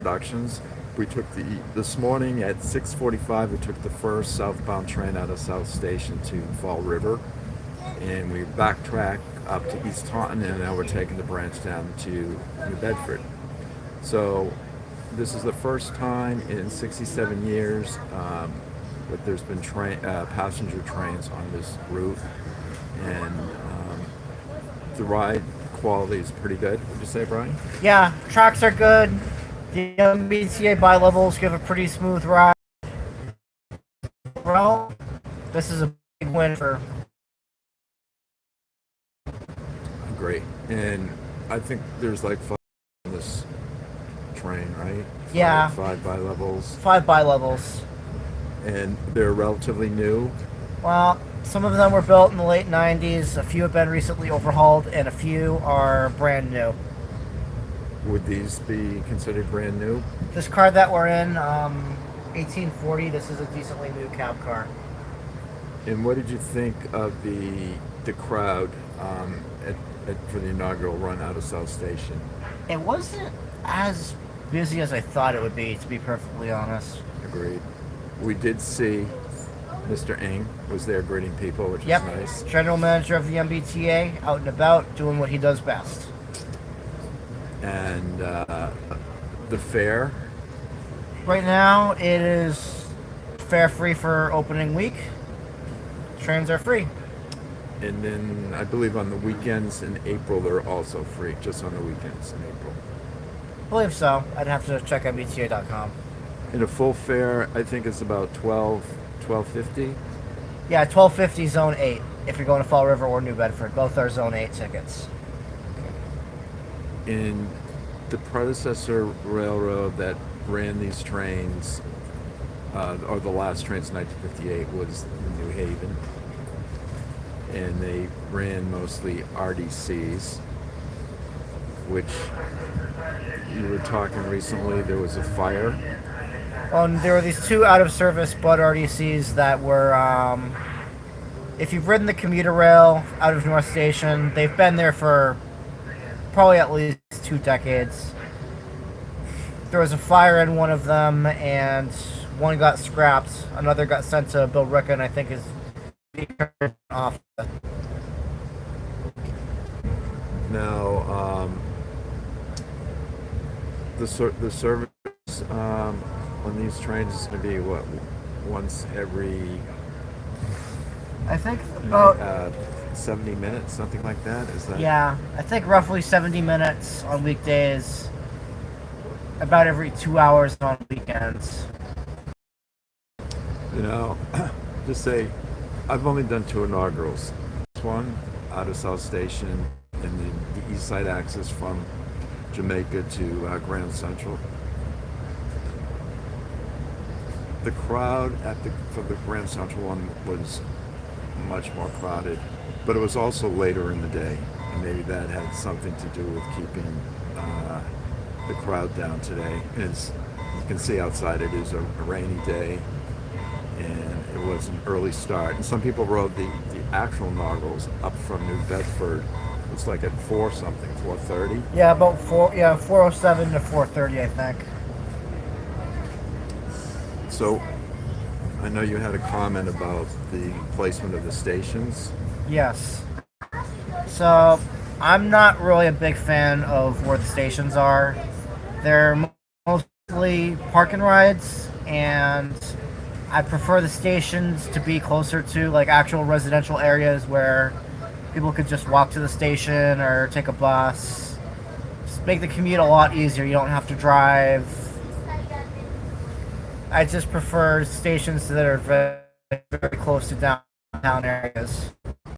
productions. We took this morning at 6:45. We took the first southbound train out of South Station to Fall River, and we backtracked up to East Taunton, and now we're taking the branch down to New Bedford. So this is the first time in 67 years that there's been passenger trains on this route, and the ride quality is pretty good. Would you say, Brian? Yeah, tracks are good. The MBTA bi-levels give a pretty smooth ride. Well, this is a big win for. Great. And I think there's like five on this train, right? Yeah. Five bi-levels. 5 bi-levels. And they're relatively new. Well, some of them were built in the late 90s, a few have been recently overhauled, and a few are brand new. Would these be considered brand new? This car that we're in, 1840, this is a decently new cab car. And what did you think of the crowd for the inaugural run out of South Station? It wasn't as busy as I thought it would be, to be perfectly honest. Agreed. We did see Mr. Ng was there greeting people, which Yep. was nice. General manager of the MBTA, out and about, doing what he does best. And the fare, Right now, it is fare free for opening week. Trains are free. and then I believe on the weekends in April they're also free, just on the weekends in April. I believe so. I'd have to check MBTA.com. And a full fare, I think, is about $12.50. Yeah, 1250 Zone 8 if you're going to Fall River or New Bedford. Both are Zone 8 tickets. In the predecessor railroad that ran these trains, or the last trains in 1958, was New Haven. And they ran mostly RDCs, which you were talking recently, there was a fire. There were these two out-of-service Bud RDCs that were, if you've ridden the commuter rail out of North Station, they've been there for probably at least 2 decades. There was a fire in one of them, and one got scrapped. Another got sent to Bill Ricken, I think is off. Now, the service on these trains is going to be what, once every I think about 70 minutes, something like that. Is that? Yeah, I think roughly 70 minutes on weekdays, about every 2 hours on weekends. You know, just say, I've only done 2 inaugurals. This one out of South Station, and then the East Side access from Jamaica to Grand Central. The crowd for the Grand Central one was much more crowded, but it was also later in the day, and maybe that had something to do with keeping the crowd down today. As you can see outside, it is a rainy day, and it was an early start. And some people rode the actual inaugurals up from New Bedford. It's like at 4:30. Yeah, about 4:07 to 4:30, I think. So, I know you had a comment about the placement of the stations. Yes. So, I'm not really a big fan of where the stations are. They're mostly park and rides, and I prefer the stations to be closer to like actual residential areas where people could just walk to the station or take a bus. Just make the commute a lot easier. You don't have to drive. I just prefer stations that are very, very close to downtown areas.